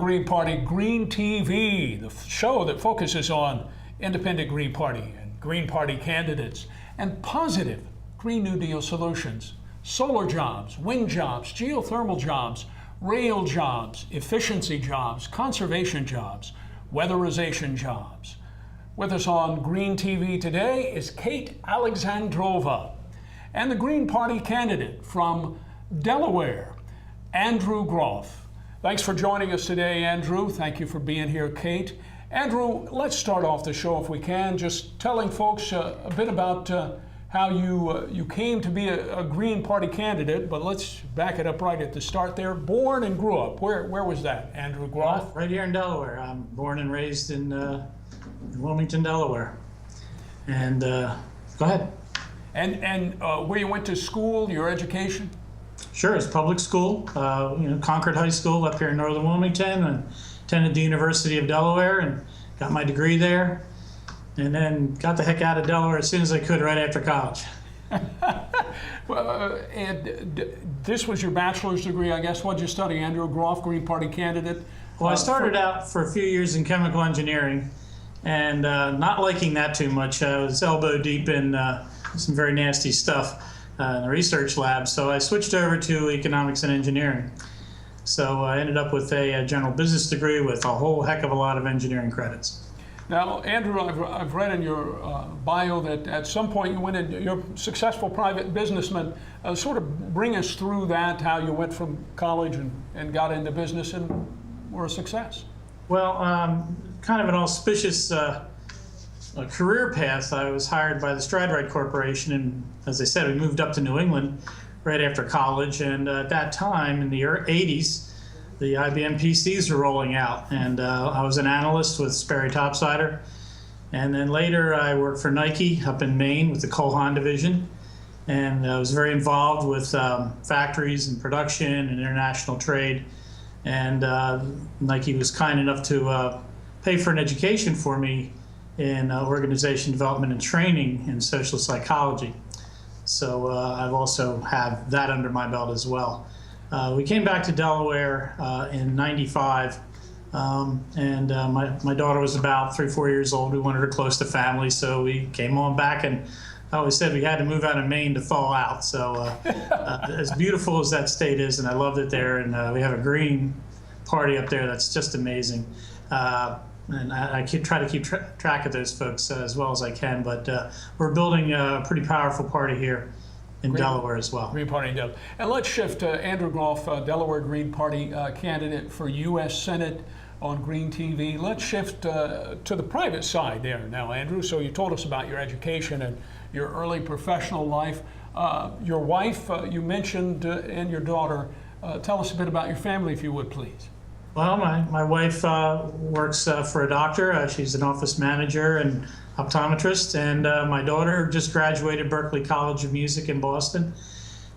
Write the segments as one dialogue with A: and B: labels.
A: Green Party Green TV, the show that focuses on independent Green Party and Green Party candidates and positive Green New Deal solutions. Solar jobs, wind jobs, geothermal jobs, rail jobs, efficiency jobs, conservation jobs, weatherization jobs. With us on Green TV today is Kate Alexandrova and the Green Party candidate from Delaware, Andrew Groff. Thanks for joining us today, Andrew. Thank you for being here, Kate. Andrew, let's start off the show if we can, just telling folks a bit about how you came to be a Green Party candidate, but let's back it up right at the start there. Born and grew up. Where was that, Andrew Groff?
B: Right here in Delaware. I'm born and raised in Wilmington, Delaware. And go ahead.
A: And where you went to school, your education?
B: Sure, it's public school. Concord High School up here in northern Wilmington, and attended the University of Delaware and got my degree there. And then got the heck out of Delaware as soon as I could right after college.
A: Well, and this was your bachelor's degree, I guess. What did you study, Andrew Groff, Green Party candidate?
B: Well, I started out for a few years in chemical engineering and not liking that too much. I was elbow deep in some very nasty stuff in the research lab, so I switched over to economics and engineering. So I ended up with a general business degree with a whole heck of a lot of engineering credits.
A: Now, Andrew, I've read in your bio that at some point you went into, you're a successful private businessman. Sort of bring us through that, how you went from college and got into business and were a success.
B: Well, kind of an auspicious career path. I was hired by the Stradrite Corporation, and as I said, we moved up to New England right after college. And at that time, in the 80s, the IBM PCs were rolling out, and I was an analyst with Sperry Topsider. And then later, I worked for Nike up in Maine with the Cole Haan division, and I was very involved with factories and production and international trade. And Nike was kind enough to pay for an education for me in organization development and training in social psychology. So I've also have that under my belt as well. We came back to Delaware in '95, and my daughter was about 3-4 years old. We wanted her close to family, so we came on back, and I always said we had to move out of Maine to thaw out. So as beautiful as that state is, and I loved it there, and we have a Green Party up there that's just amazing. And I try to keep track of those folks as well as I can, but we're building a pretty powerful party here in Delaware as well.
A: Green Party in Delaware. And let's shift to Andrew Groff, Delaware Green Party candidate for U.S. Senate on Green TV. Let's shift to the private side there now, Andrew. So you told us about your education and your early professional life. Your wife, you mentioned, and your daughter. Tell us a bit about your family, if you would, please.
B: Well, my wife works for a doctor. She's an office manager and optometrist. And my daughter just graduated Berklee College of Music in Boston.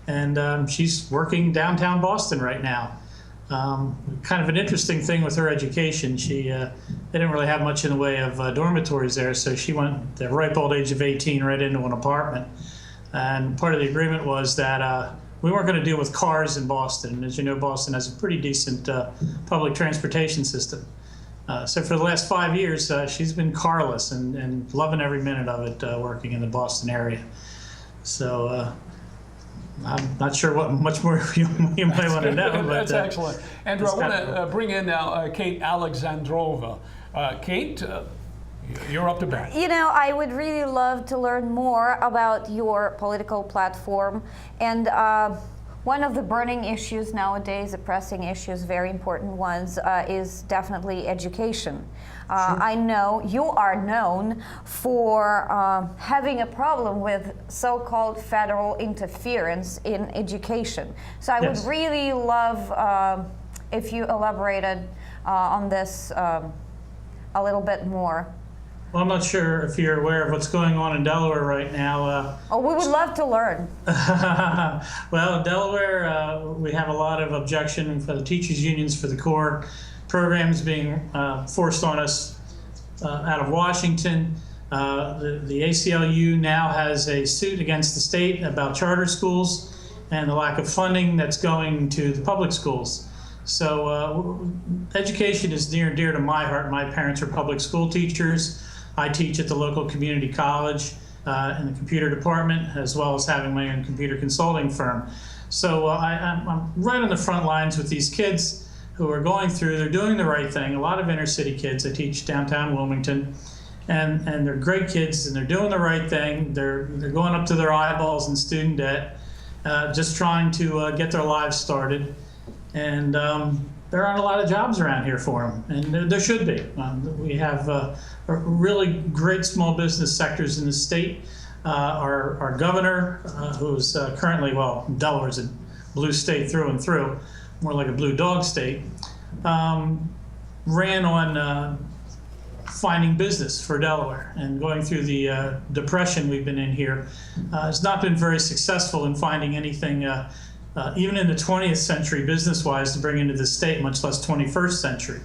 B: And she's working downtown Boston right now. Kind of an interesting thing with her education. They didn't really have much in the way of dormitories there. So she went at the ripe old age of 18 right into an apartment. And part of the agreement was that we weren't going to deal with cars in Boston. As you know, Boston has a pretty decent public transportation system. So for the last 5 years, she's been carless and loving every minute of it working in the Boston area. So I'm not sure what much more you might want to know. But,
A: that's excellent. Andrew, I want to bring in now Kate Alexandrova. Kate, you're up to bat.
C: You know, I would really love to learn more about your political platform. And one of the burning issues nowadays, the pressing issues, very important ones, is definitely education. Sure. I know you are known for having a problem with so-called federal interference in education. So I would really love if you elaborated on this a little bit more.
B: Well, I'm not sure if you're aware of what's going on in Delaware right now.
C: We would love to learn.
B: Well, in Delaware, we have a lot of objection for the teachers' unions for the core programs being forced on us out of Washington. The ACLU now has a suit against the state about charter schools and the lack of funding that's going to the public schools. So education is near and dear to my heart. My parents are public school teachers. I teach at the local community college in the computer department, as well as having my own computer consulting firm. So I'm right on the front lines with these kids who are going through, they're doing the right thing. A lot of inner city kids. I teach downtown Wilmington, and they're great kids, and they're doing the right thing. They're going up to their eyeballs in student debt, just trying to get their lives started. And there aren't a lot of jobs around here for them, and there should be. We have really great small business sectors in the state. Our governor, who's currently, well, Delaware's a blue state through and through, more like a blue dog state, ran on finding business for Delaware, and going through the depression we've been in here, has not been very successful in finding anything, even in the 20th century business-wise, to bring into the state, much less 21st century.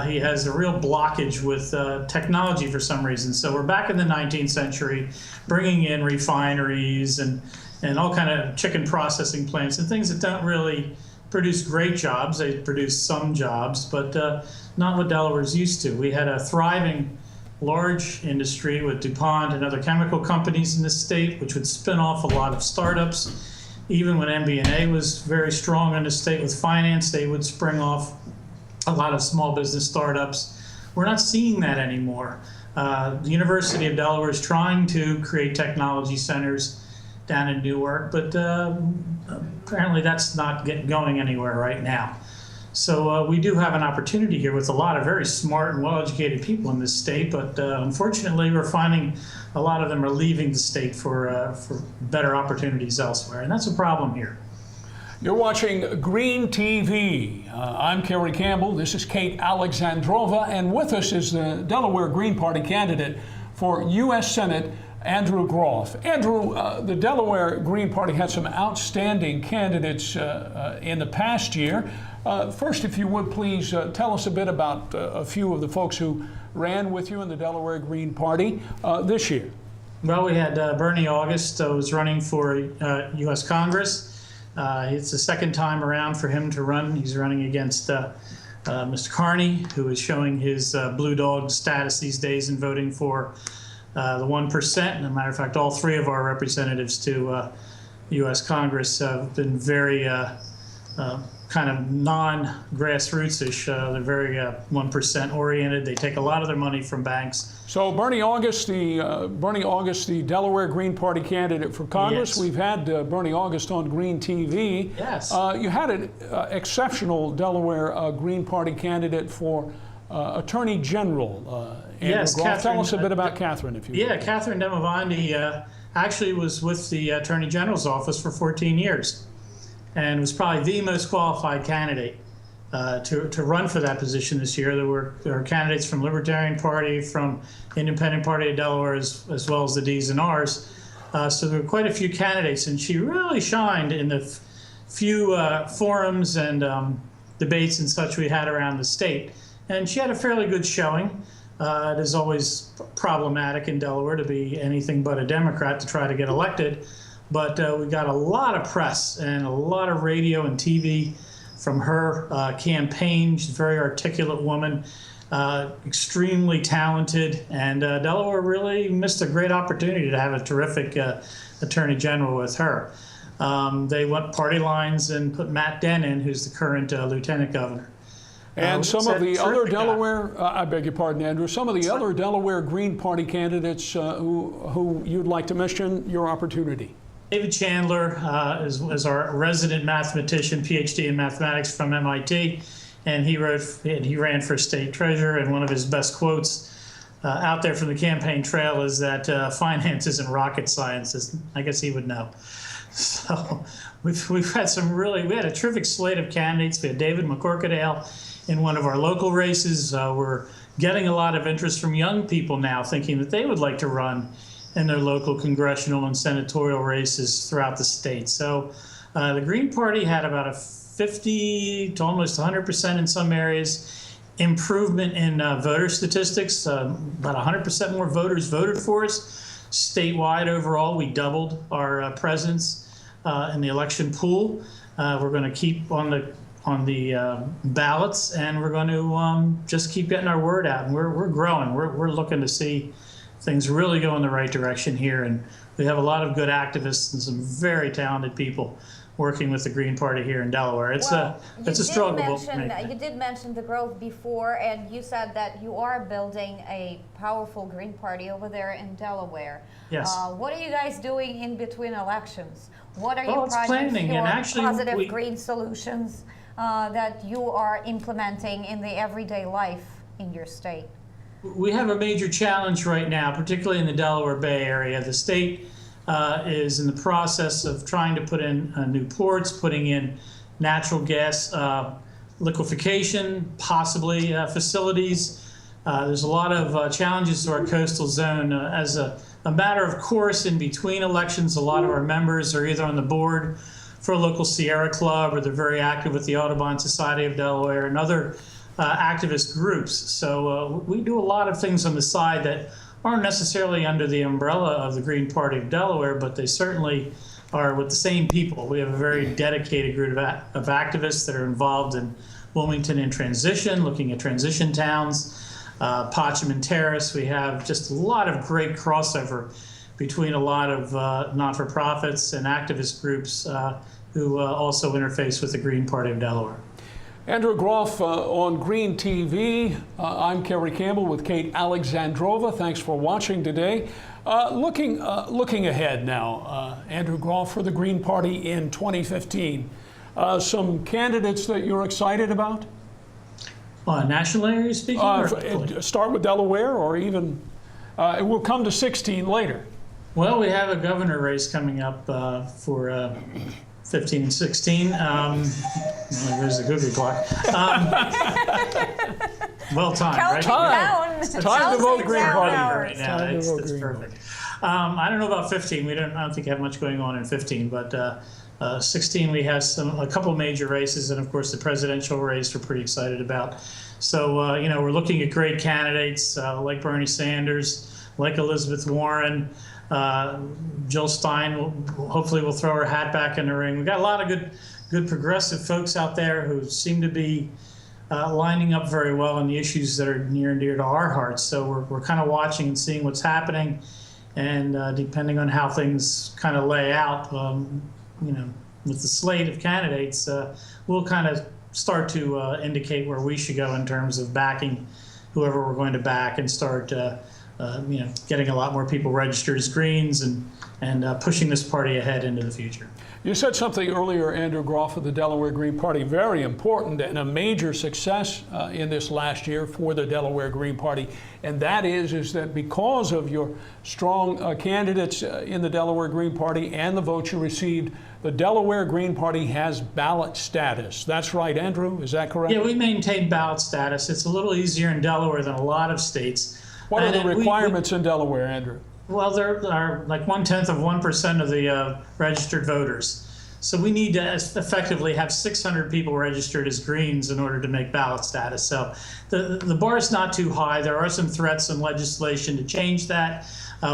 B: He has a real blockage with technology for some reason. So we're back in the 19th century, bringing in refineries and all kind of chicken processing plants and things that don't really produce great jobs. They produce some jobs, but not what Delaware's used to. We had a thriving large industry with DuPont and other chemical companies in the state, which would spin off a lot of startups. Even when MBNA was very strong in the state with finance, they would spring off a lot of small business startups. We're not seeing that anymore. The University of Delaware is trying to create technology centers down in Newark, but apparently that's not going anywhere right now. So we do have an opportunity here with a lot of very smart and well-educated people in this state, but unfortunately we're finding a lot of them are leaving the state for better opportunities elsewhere, and that's a problem here.
A: You're watching Green TV. I'm Carey Campbell. This is Kate Alexandrova, and with us is the Delaware Green Party candidate for U.S. Senate, Andrew Groff. Andrew, the Delaware Green Party had some outstanding candidates in the past year. First, if you would please tell us a bit about a few of the folks who ran with you in the Delaware Green Party this year.
B: Well, we had Bernie August was running for U.S. Congress. It's the second time around for him to run. He's running against Mr. Carey, who is showing his blue dog status these days and voting for the 1%. And as a matter of fact, all three of our representatives to U.S. Congress have been very kind of non-grassroots-ish. They're very 1% oriented. They take a lot of their money from banks.
A: So Bernie August, the Delaware Green Party candidate for Congress.
B: Yes.
A: We've had Bernie August on Green TV.
B: Yes.
A: You had an exceptional Delaware Green Party candidate for Attorney General. Andrew
B: Yes,
A: Groff.
B: Catherine,
A: tell us a bit about Catherine, if you
B: Yeah,
A: would.
B: Catherine Demavandi actually was with the Attorney General's office for 14 years and was probably the most qualified candidate to run for that position this year. There were candidates from Libertarian Party, from Independent Party of Delaware, as well as the D's and R's. So there were quite a few candidates, and she really shined in the few forums and debates and such we had around the state. And she had a fairly good showing. It is always problematic in Delaware to be anything but a Democrat to try to get elected. But we got a lot of press and a lot of radio and TV from her campaign. She's a very articulate woman, extremely talented, and Delaware really missed a great opportunity to have a terrific Attorney General with her. They went party lines and put Matt Dent in, who's the current Lieutenant Governor.
A: And some of the other Delaware, I beg your pardon, Andrew, some of the other Delaware Green Party candidates who you'd like to mention, your opportunity.
B: David Chandler is our resident mathematician, PhD in mathematics from MIT, and he ran for state treasurer. And one of his best quotes out there from the campaign trail is that finance isn't rocket science. I guess he would know. So we've had we had a terrific slate of candidates. We had David McCorkadale in one of our local races. We're getting a lot of interest from young people now, thinking that they would like to run in their local congressional and senatorial races throughout the state. So the Green Party had about a 50 to almost 100% in some areas improvement in voter statistics. About 100% more voters voted for us. Statewide overall, we doubled our presence in the election pool. We're going to keep on on the ballots, and we're going to just keep getting our word out. And we're growing. We're looking to see things really go in the right direction here, and we have a lot of good activists and some very talented people working with the Green Party here in Delaware. It's a struggle.
C: You did mention the growth before, and you said that you are building a powerful Green Party over there in Delaware.
B: Yes.
C: What are you guys doing in between elections? What are your
B: it's
C: projects,
B: planning,
C: your
B: and actually
C: positive green solutions that you are implementing in the everyday life in your state?
B: We have a major challenge right now, particularly in the Delaware Bay Area. The state is in the process of trying to put in new ports, putting in natural gas liquefaction, possibly facilities. There's a lot of challenges to our coastal zone. As a matter of course, in between elections, a lot of our members are either on the board for a local Sierra Club, or they're very active with the Audubon Society of Delaware and other activist groups. So we do a lot of things on the side that aren't necessarily under the umbrella of the Green Party of Delaware, but they certainly are with the same people. We have a very dedicated group of activists that are involved in Wilmington in transition, looking at transition towns, Potsdam Terrace. We have just a lot of great crossover between a lot of not-for-profits and activist groups who also interface with the Green Party of Delaware.
A: Andrew Groff on Green TV. I'm Carey Campbell with Kate Alexandrova. Thanks for watching today. Looking ahead now, Andrew Groff for the Green Party in 2015. Some candidates that you're excited about?
B: Nationally speaking?
A: Start with Delaware, or even, we'll come to 16 later.
B: Well, we have a governor race coming up for 15 and 16. There's the Google clock. Well timed, right?
A: Time to vote Green Party
B: right now. It's perfect. I don't know about 15. I don't think we have much going on in 15, but 16 we have a couple major races, and of course the presidential race we're pretty excited about. So we're looking at great candidates like Bernie Sanders, like Elizabeth Warren. Jill Stein hopefully will throw her hat back in the ring. We've got a lot of good progressive folks out there who seem to be lining up very well on the issues that are near and dear to our hearts. So we're kind of watching and seeing what's happening, and depending on how things kind of lay out, with the slate of candidates, we'll kind of start to indicate where we should go in terms of backing whoever we're going to back, and start getting a lot more people registered as Greens and pushing this party ahead into the future.
A: You said something earlier, Andrew Groff of the Delaware Green Party, very important and a major success in this last year for the Delaware Green Party, and that is that because of your strong candidates in the Delaware Green Party and the votes you received, the Delaware Green Party has ballot status. That's right, Andrew, is that correct?
B: Yeah, we maintain ballot status. It's a little easier in Delaware than a lot of states.
A: What are the requirements in Delaware, Andrew?
B: Well, there are like 1/10 of the registered voters. So we need to effectively have 600 people registered as Greens in order to make ballot status. So the bar is not too high. There are some threats and legislation to change that.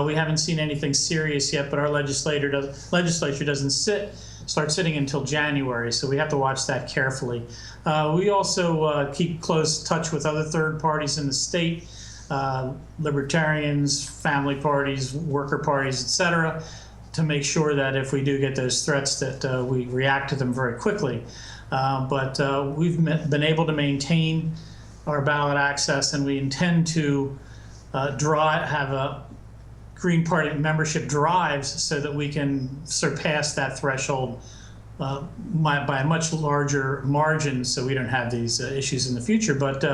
B: We haven't seen anything serious yet, but our legislature doesn't start sitting until January, so we have to watch that carefully. We also keep close touch with other third parties in the state. Libertarians, family parties, worker parties, etc., to make sure that if we do get those threats that we react to them very quickly. But we've been able to maintain our ballot access, and we intend to have a Green Party membership drives so that we can surpass that threshold by a much larger margin, so we don't have these issues in the future. But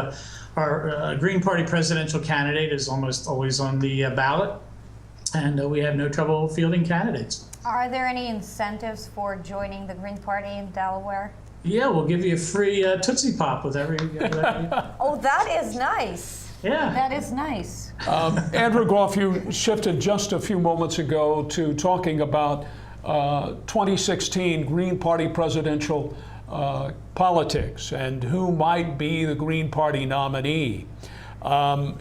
B: our Green Party presidential candidate is almost always on the ballot, and we have no trouble fielding candidates.
C: Are there any incentives for joining the Green Party in Delaware?
B: Yeah, we'll give you a free Tootsie Pop with every...
C: Oh, that is nice.
B: Yeah.
C: That is nice.
A: Andrew Groff, you shifted just a few moments ago to talking about 2016 Green Party presidential politics and who might be the Green Party nominee.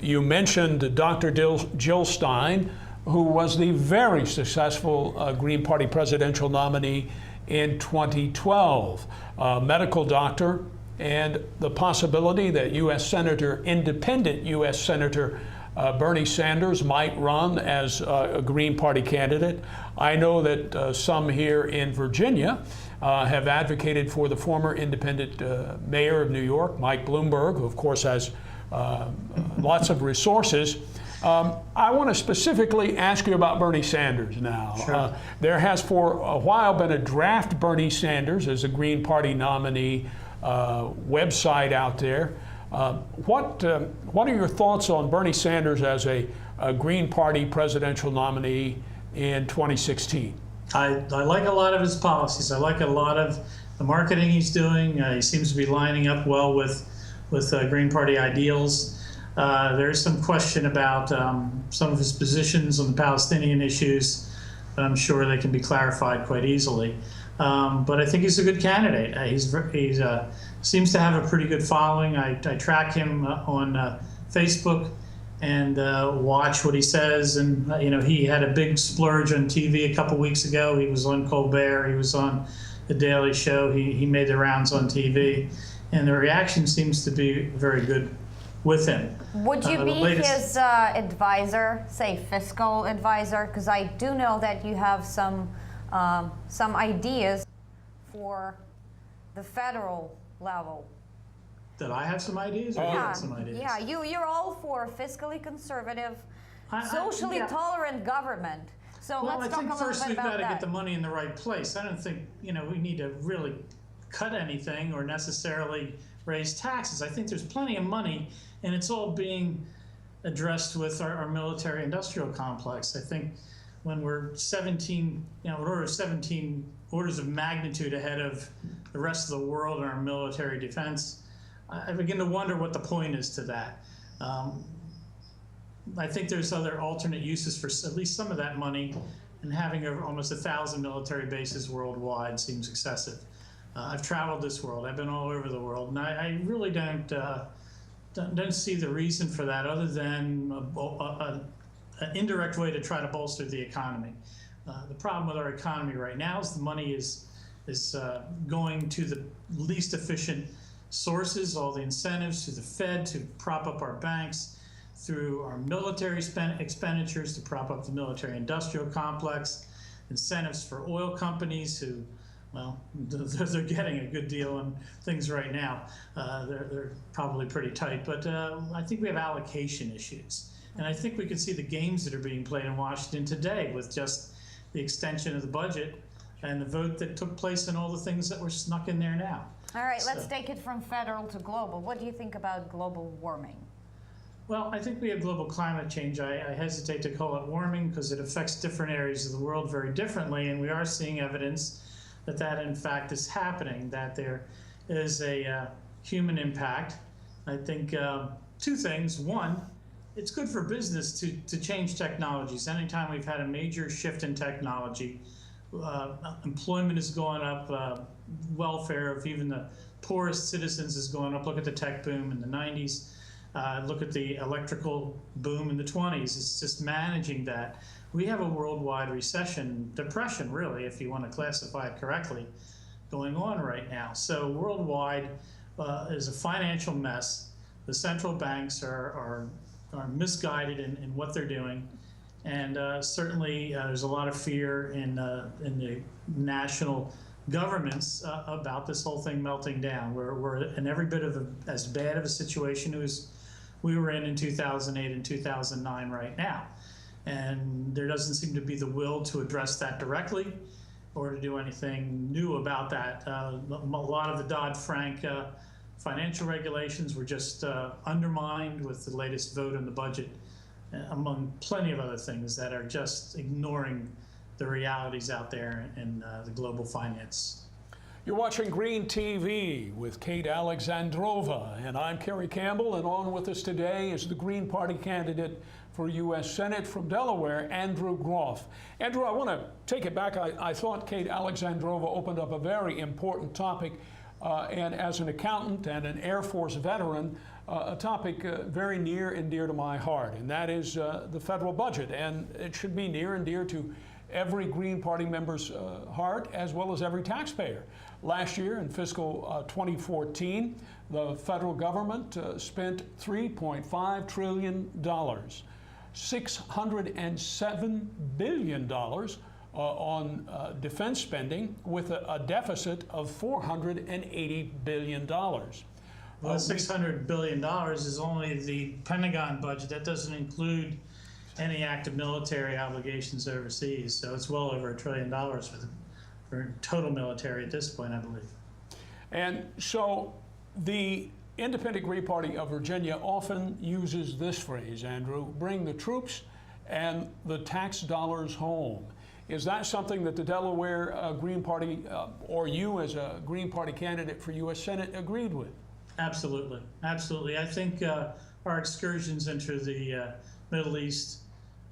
A: You mentioned Dr. Jill Stein, who was the very successful Green Party presidential nominee in 2012. A medical doctor, and the possibility that independent U.S. Senator Bernie Sanders might run as a Green Party candidate. I know that some here in Virginia have advocated for the former independent mayor of New York, Mike Bloomberg, who of course has lots of resources. I want to specifically ask you about Bernie Sanders now.
B: Sure.
A: There has for a while been a draft Bernie Sanders as a Green Party nominee website out there. What are your thoughts on Bernie Sanders as a Green Party presidential nominee in 2016?
B: I like a lot of his policies. I like a lot of the marketing he's doing. He seems to be lining up well with Green Party ideals. There's some question about some of his positions on the Palestinian issues, but I'm sure they can be clarified quite easily. But I think he's a good candidate. He's seems to have a pretty good following. I track him on Facebook and watch what he says. And he had a big splurge on TV a couple weeks ago. He was on Colbert. He was on The Daily Show. He made the rounds on TV, and the reaction seems to be very good with him.
C: Would you be his advisor, say fiscal advisor? Because I do know that you have some ideas for the federal level.
B: That I have some ideas, or you have some ideas?
C: Yeah, you're all for fiscally conservative, socially
B: yeah.
C: tolerant government. So
B: Well,
C: let's
B: I
C: talk
B: think
C: a little
B: first
C: bit
B: we've
C: about
B: got to
C: that.
B: get the money in the right place. I don't think we need to really cut anything or necessarily raise taxes. I think there's plenty of money, and it's all being addressed with our military industrial complex. I think when we're 17 orders of magnitude ahead of the rest of the world in our military defense, I begin to wonder what the point is to that. I think there's other alternate uses for at least some of that money, and having almost 1,000 military bases worldwide seems excessive. I've traveled this world. I've been all over the world, and I really don't see the reason for that other than an indirect way to try to bolster the economy. The problem with our economy right now is the money is going to the least efficient sources, all the incentives to the Fed to prop up our banks, through our military expenditures to prop up the military industrial complex, incentives for oil companies who, well, they're getting a good deal on things right now. They're probably pretty tight, but I think we have allocation issues. And I think we can see the games that are being played in Washington today with just the extension of the budget and the vote that took place and all the things that were snuck in there now.
C: All right, let's take it from federal to global. What do you think about global warming?
B: Well, I think we have global climate change. I hesitate to call it warming because it affects different areas of the world very differently, and we are seeing evidence that in fact is happening, that there is a human impact. I think two things. One, it's good for business to change technologies. Anytime we've had a major shift in technology, employment has gone up, welfare of even the poorest citizens has gone up. Look at the tech boom in the 90s. Look at the electrical boom in the 20s. It's just managing that. We have a worldwide recession, depression really, if you want to classify it correctly, going on right now. So worldwide is a financial mess. The central banks are misguided in what they're doing. And certainly there's a lot of fear in the national governments about this whole thing melting down. We're in every bit of as bad of a situation as we were in 2008 and 2009 right now. And there doesn't seem to be the will to address that directly or to do anything new about that. A lot of the Dodd-Frank financial regulations were just undermined with the latest vote on the budget, among plenty of other things that are just ignoring the realities out there in the global finance.
A: You're watching Green TV with Kate Alexandrova, and I'm Carey Campbell, and on with us today is the Green Party candidate for U.S. Senate from Delaware, Andrew Groff. Andrew, I want to take it back. I thought Kate Alexandrova opened up a very important topic, and as an accountant and an Air Force veteran, a topic very near and dear to my heart, and that is the federal budget. And it should be near and dear to every Green Party member's heart, as well as every taxpayer. Last year, in fiscal 2014, the federal government spent $3.5 trillion, $607 billion on defense spending, with a deficit of $480 billion.
B: Well, $600 billion is only the Pentagon budget. That doesn't include any active military obligations overseas. So it's well over $1 trillion for total military at this point, I believe.
A: And so the Independent Green Party of Virginia often uses this phrase, Andrew: bring the troops and the tax dollars home. Is that something that the Delaware Green Party, or you as a Green Party candidate for U.S. Senate, agreed with?
B: Absolutely, absolutely. I think our excursions into the Middle East,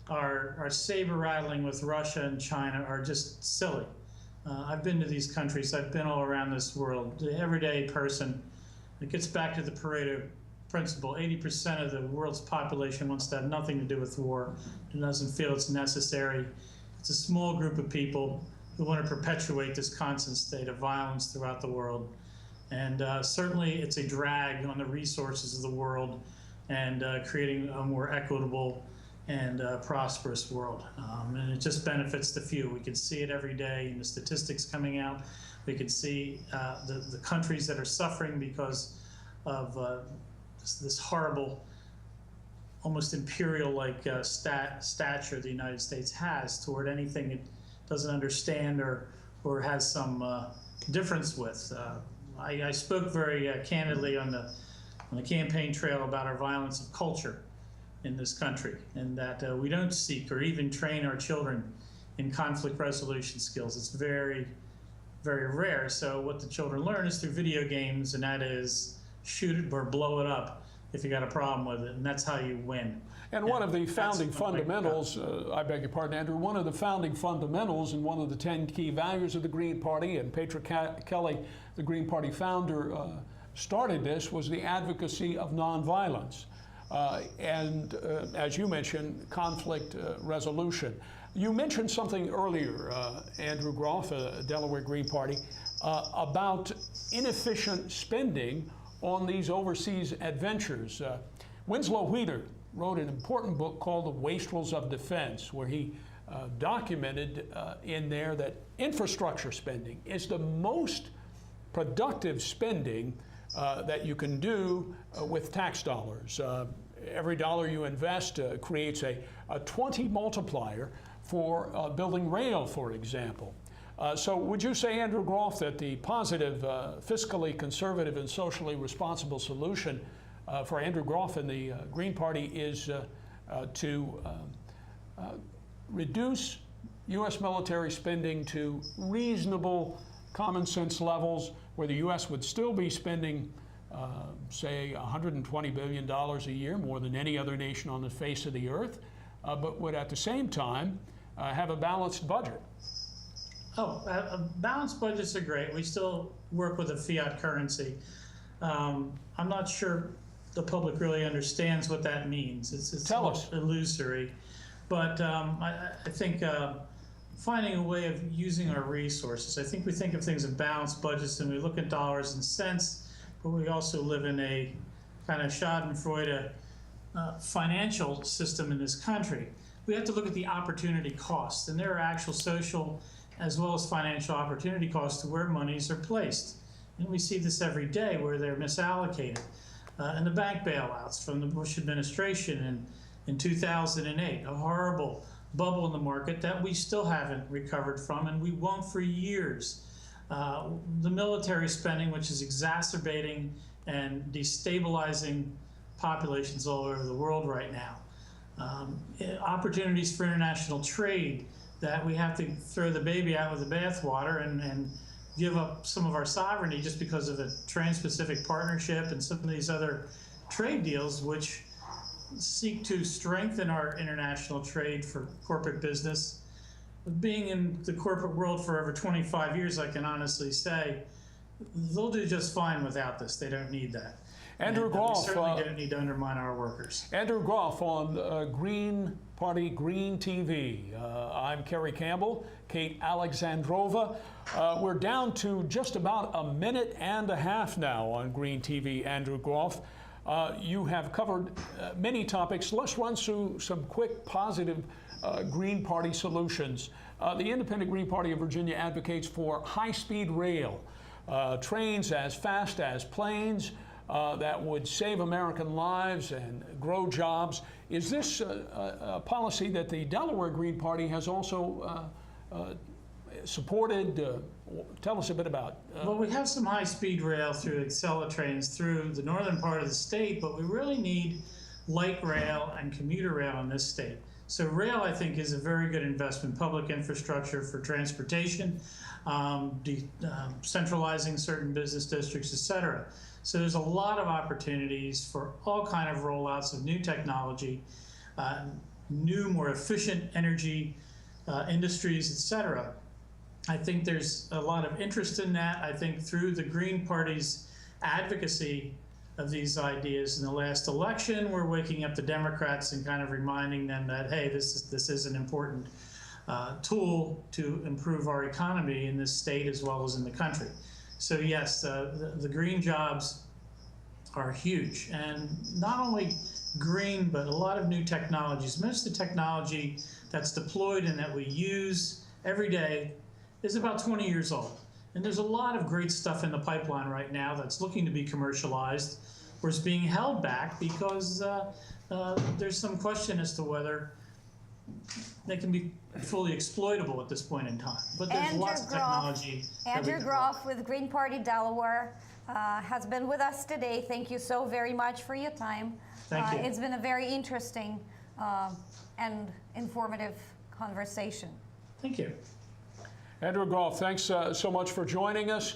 B: our saber rattling with Russia and China, are just silly. I've been to these countries. I've been all around this world. The everyday person, it gets back to the Pareto principle. 80% of the world's population wants to have nothing to do with war and doesn't feel it's necessary. It's a small group of people who want to perpetuate this constant state of violence throughout the world. And certainly it's a drag on the resources of the world and creating a more equitable and prosperous world. And it just benefits the few. We can see it every day in the statistics coming out. We can see the countries that are suffering because of this horrible, almost imperial-like stature the United States has toward anything it doesn't understand or has some difference with. I spoke very candidly on the campaign trail about our violence of culture in this country, and that we don't seek or even train our children in conflict resolution skills. It's very, very rare. So what the children learn is through video games, and that is shoot it or blow it up if you got a problem with it, and that's how you win.
A: And one of the founding fundamentals, I beg your pardon, Andrew, one of the founding fundamentals and one of the 10 key values of the Green Party, and Patrick Kelly, the Green Party founder, started this, was the advocacy of nonviolence. And as you mentioned, conflict resolution. You mentioned something earlier, Andrew Groff, Delaware Green Party, about inefficient spending on these overseas adventures. Winslow Wheater wrote an important book called The Wastrels of Defense, where he documented in there that infrastructure spending is the most productive spending that you can do with tax dollars. Every dollar you invest creates a 20 multiplier for building rail, for example. So would you say, Andrew Groff, that the positive, fiscally conservative and socially responsible solution for Andrew Groff and the Green Party is to reduce U.S. military spending to reasonable common sense levels, where the U.S. would still be spending, say, $120 billion a year, more than any other nation on the face of the earth, but would at the same time have a balanced budget?
B: Balanced budgets are great. We still work with a fiat currency. I'm not sure the public really understands what that means. It's
A: Tell us.
B: Illusory. But I think finding a way of using our resources. I think we think of things in balanced budgets and we look at dollars and cents, but we also live in a kind of schadenfreude financial system in this country. We have to look at the opportunity costs, and there are actual social as well as financial opportunity costs to where monies are placed. And we see this every day where they're misallocated. And the bank bailouts from the Bush administration in 2008, a horrible bubble in the market that we still haven't recovered from, and we won't for years. The military spending, which is exacerbating and destabilizing populations all over the world right now. Opportunities for international trade, that we have to throw the baby out with the bathwater and give up some of our sovereignty just because of the Trans-Pacific Partnership and some of these other trade deals which seek to strengthen our international trade for corporate business. Being in the corporate world for over 25 years, I can honestly say, they'll do just fine without this. They don't need that.
A: Andrew
B: And,
A: Groff.
B: we certainly don't need to undermine our workers.
A: Andrew Groff on Green Party Green TV. I'm Carey Campbell, Kate Alexandrova. We're down to just about a minute and a half now on Green TV. Andrew Groff, you have covered many topics. Let's run through some quick positive Green Party solutions. The Independent Green Party of Virginia advocates for high-speed rail, trains as fast as planes, that would save American lives and grow jobs. Is this a policy that the Delaware Green Party has also supported? Tell us a bit about.
B: Well, we have some high-speed rail through Acela trains through the northern part of the state, but we really need light rail and commuter rail in this state. So rail, I think, is a very good investment, public infrastructure for transportation, centralizing certain business districts, et cetera. So there's a lot of opportunities for all kind of rollouts of new technology, new, more efficient energy industries, et cetera. I think there's a lot of interest in that. I think through the Green Party's advocacy of these ideas in the last election, we're waking up the Democrats and kind of reminding them that, hey, this is an important tool to improve our economy in this state as well as in the country. So yes, the green jobs are huge, and not only green, but a lot of new technologies. Most of the technology that's deployed and that we use every day is about 20 years old. And there's a lot of great stuff in the pipeline right now that's looking to be commercialized or is being held back because there's some question as to whether they can be fully exploitable at this point in time. But there's lots of technology.
C: Andrew Groff with Green Party Delaware has been with us today. Thank you so very much for your time.
B: Thank you.
C: It's been a very interesting and informative conversation.
B: Thank you.
A: Andrew Groff, thanks so much for joining us.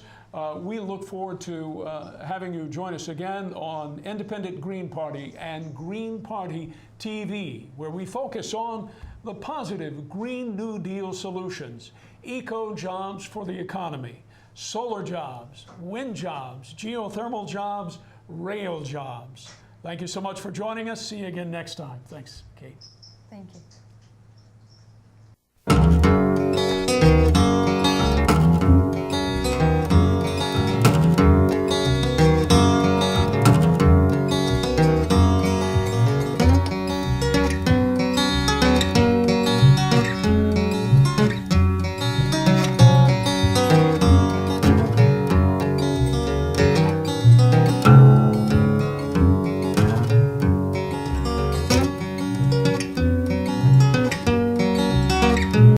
A: We look forward to having you join us again on Independent Green Party and Green Party TV, where we focus on the positive Green New Deal solutions, eco jobs for the economy, solar jobs, wind jobs, geothermal jobs, rail jobs. Thank you so much for joining us. See you again next time. Thanks, Kate.
C: Thank you.